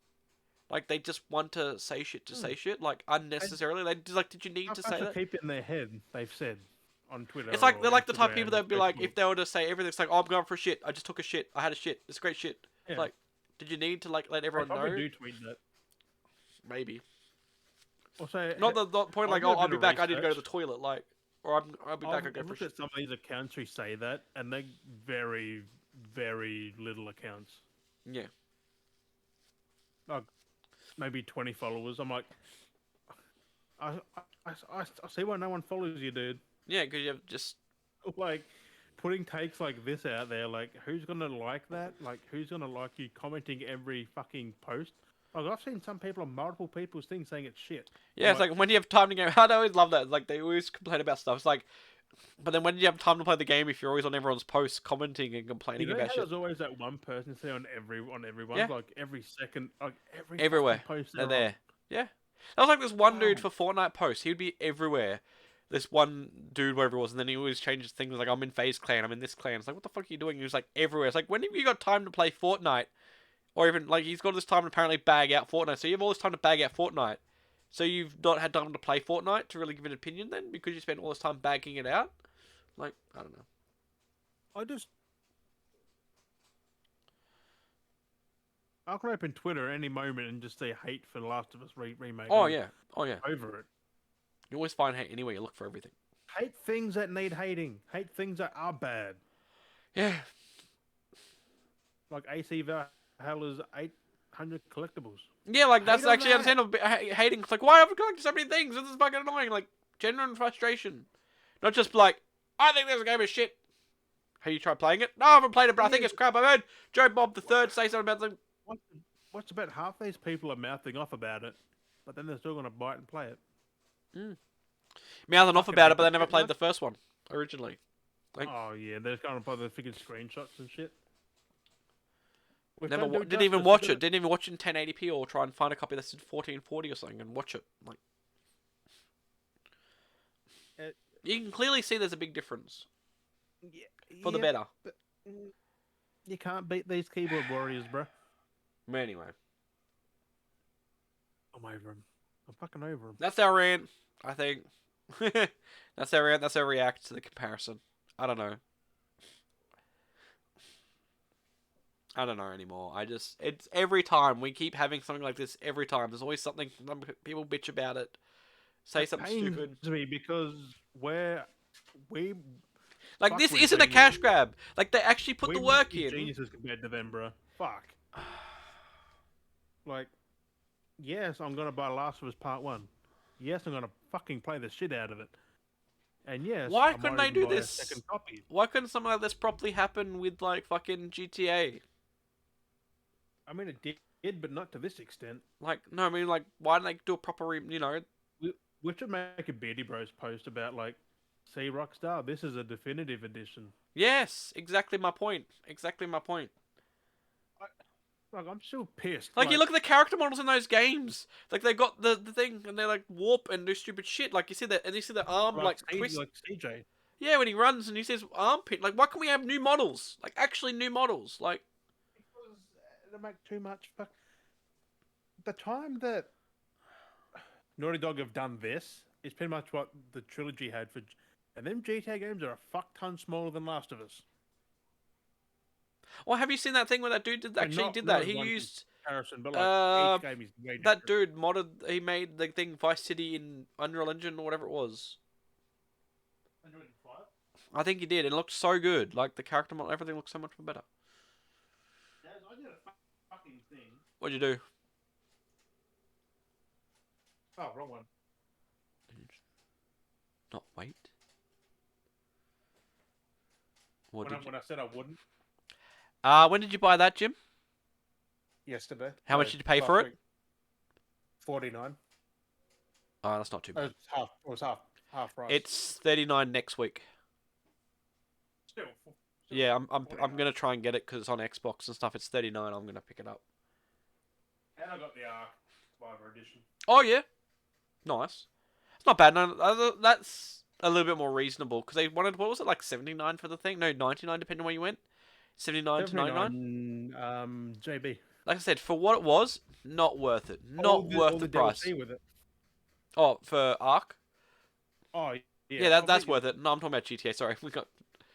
Like, they just want to say shit to say shit, like unnecessarily. They just like, did you need to say to that? keep it in their head. They've said on Twitter. It's like or they're like the type of Instagram people or that'd be like, Facebook. if they were to say everything, it's like, oh, I'm going for a shit. I just took a shit. I had a shit. It's great shit. Yeah. It's like, did you need to like let I everyone probably know? do tweet that. Maybe. Also, Not the point I like, did a oh, I'll bit be of back. I need to go to the research. toilet. Like, or I'll be back. I go I've for a looked shit. at some of these accounts who say that, and they're very, very little accounts. Yeah. Like, maybe 20 followers. I'm like, I see why no one follows you, dude. Yeah, because you have just. Like, putting takes like this out there, like, who's gonna like that? Like, who's gonna like you commenting every fucking post? Like, I've seen some people on multiple people's things saying it's shit. Yeah, it's like when do you have time to go? I always love that. Like they always complain about stuff. It's like, but then when do you have time to play the game if you're always on everyone's posts commenting and complaining you know about how shit? there's always that one person say on everyone's, Yeah. like every second, like every Everywhere. fucking post They're they're on. there. Yeah. That was like this one dude Oh. for Fortnite posts. He would be everywhere. This one dude, wherever it was, and then he always changes things like, I'm in FaZe clan, I'm in this clan. It's like, what the fuck are you doing? He was like everywhere. It's like, when have you got time to play Fortnite? Or even, like, he's got this time to apparently bag out Fortnite. So you have all this time to bag out Fortnite. So you've not had time to play Fortnite to really give an opinion then? Because you spent all this time bagging it out? Like, I don't know. I can open Twitter at any moment and just say hate for The Last of Us remake. Oh, I'm yeah. Oh, yeah. over it. You always find hate anywhere you look for everything. Hate things that need hating. Hate things that are bad. Yeah. Like AC Valhalla's 800 collectibles. Yeah, like, that's Hate on actually that. understandable. Hating. It's like, why have I collected so many things? This is fucking annoying. Like, genuine frustration. Not just like, I think this game is shit. Have you tried playing it? No, I haven't played it, but I think it's crap. I've heard Joe Bob III say something about something. What's about half these people are mouthing off about it, but then they're still going to bite and play it. Mouthing off Fucking about it, but they never hypocrite, played man. the first one originally. Like, Oh yeah, they're just going to play the freaking screenshots and shit. Which never don't do didn't even justice, watch does it. Didn't even watch it in 1080p or try and find a copy that's in 1440 or something and watch it. Like, you can clearly see there's a big difference for the better. But, you can't beat these keyboard warriors, bro. But anyway, I'm over them. I'm fucking over them. that's our rant. I think that's our rant. That's our react to the comparison. I don't know. I don't know anymore. It's every time we keep having something like this. Every time there's always something. People bitch about it. Say something stupid. To me because we Like, fuck this with isn't a being- cash grab. Like, they actually put we the might work be in. Geniuses compared to them, bro. Fuck. Like, yes, I'm gonna buy Last of Us Part 1. Yes, I'm gonna fucking play the shit out of it. And yes, Why I couldn't might they even do buy a this? second copy. Why couldn't something like this properly happen with, like, fucking GTA? I mean, it did, but not to this extent. Like, no, I mean, like, why didn't they do a proper, We should make a Beardy Bros post about, like, see Rockstar, this is a definitive edition. Yes, exactly my point. Exactly my point. Like, I'm still pissed. Like, you look at the character models in those games. Like, they got the thing, and they, like, warp and do stupid shit. Like, you see that, and you see the arm, like, twist. like CJ. Yeah, when he runs and you see his armpit. Like, why can't we have new models? Like, actually new models. Like, Because they make too much. The time that Naughty Dog have done this is pretty much what the trilogy had for. And them GTA games are a fuck ton smaller than Last of Us. well, have you seen that thing where that dude actually did that? He used Comparison, but like each game is way that different. dude modded. He made the thing Vice City in Unreal Engine or whatever it was. I think he did. It looked so good. Like the character model, everything looked so much better. I did a fucking thing. What'd you do? Oh, wrong one. Not wait. What did you? When I said I wouldn't When did you buy that, Jim? yesterday. How much did you pay for it? 49. Oh, that's not too bad. It was half price. It's 39 next week. Still, Yeah, I'm 49. gonna try and get it because it's on Xbox and stuff. It's 39. I'm gonna pick it up. And I got the Survivor edition. Oh yeah, nice. It's not bad. No, that's a little bit more reasonable because they wanted, what was it, like 79 for the thing? No, 99 depending on where you went. 79 to 99. JB. Like I said, for what it was, not worth it. Not worth the price. DLC with it. Oh, for Ark? Oh yeah. Yeah, that's worth it. No, I'm talking about GTA. Sorry, we got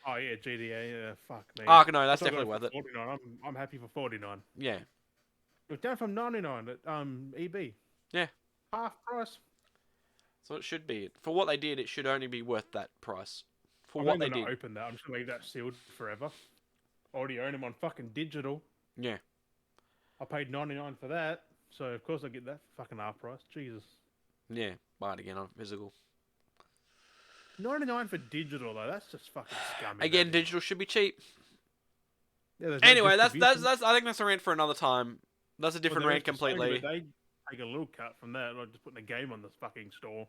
Oh yeah, GTA. Yeah, fuck me. Ark. No, that's I got definitely worth it. 49. I'm happy for 49. Yeah, It was down from 99 at EB. Yeah. Half price. so it should be. For what they did, it should only be worth that price. For I'm what not they gonna did. open that. I'm just gonna leave that sealed forever. Already own them on fucking digital. Yeah. I paid 99 for that, so of course I get that fucking half price. Jesus. Yeah, buy it again on physical. 99 for digital though. That's just fucking scummy. Again, that is. digital should be cheap. Yeah, there's no Anyway, that's distribution. I think that's a rant for another time. That's a different Well, there rant is for Sony, completely. but they take a little cut from that, like just putting a game on this fucking store.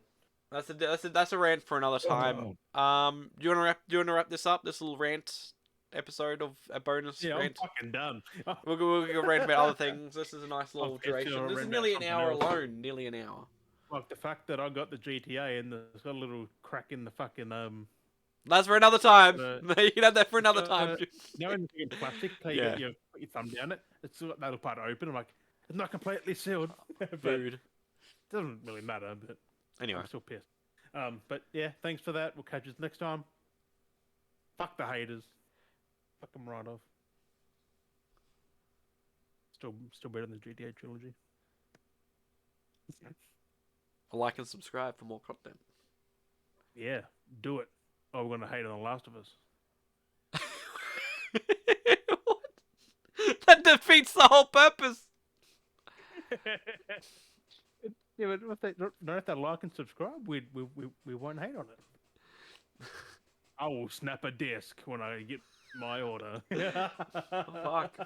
That's a rant for another time. Oh. Do you wanna wrap this up? This little rant episode of a bonus Yeah, rant. I'm fucking done. We'll rant about other things. This is a nice little I'll get you duration. a This is rant nearly an about hour something else. alone. Nearly an hour. Like the fact that I got the GTA and there's got a little crack in the fucking That's for another time. Uh, You can have that for another time. you know, in the plastic, how you, Yeah. you put your thumb down it. It's got that little part open. I'm like, it's not completely sealed, but it Dude. doesn't really matter. But Anyway, I'm still pissed. But yeah, thanks for that. We'll catch you next time. Fuck the haters. Fuck them right off. Still better than the GTA trilogy. like and subscribe for more content. Yeah, do it. Oh, we're gonna hate on The Last of Us. What? That defeats the whole purpose. Yeah, but if they don't have to like and subscribe, we won't hate on it. I will snap a disc when I get my order.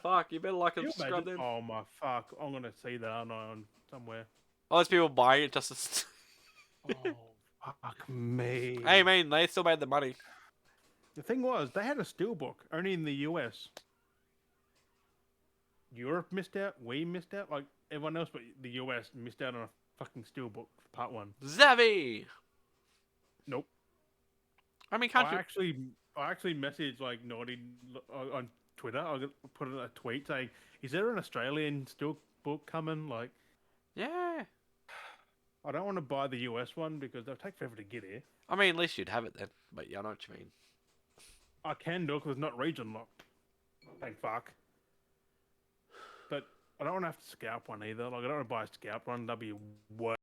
Fuck. You better like and Can you subscribe imagine? then. Oh my fuck! I'm gonna see that on somewhere. All those people buying it just to... Oh fuck me! Hey man, they still made the money. The thing was, they had a steelbook only in the US. Europe missed out. We missed out. Like everyone else, but the US missed out on a fucking steelbook for part 1. Zavi. Nope. I mean, can't I you? actually messaged like Naughty on Twitter. I put in a tweet saying, "Is there an Australian steelbook coming?" Like, Yeah. I don't want to buy the US one because they'll take forever to get here. I mean, at least you'd have it then. But yeah, I know what you mean. I can do it because it's not region locked. Thank fuck. But I don't want to have to scalp one either. Like, I don't want to buy a scalp one. That'd be worse.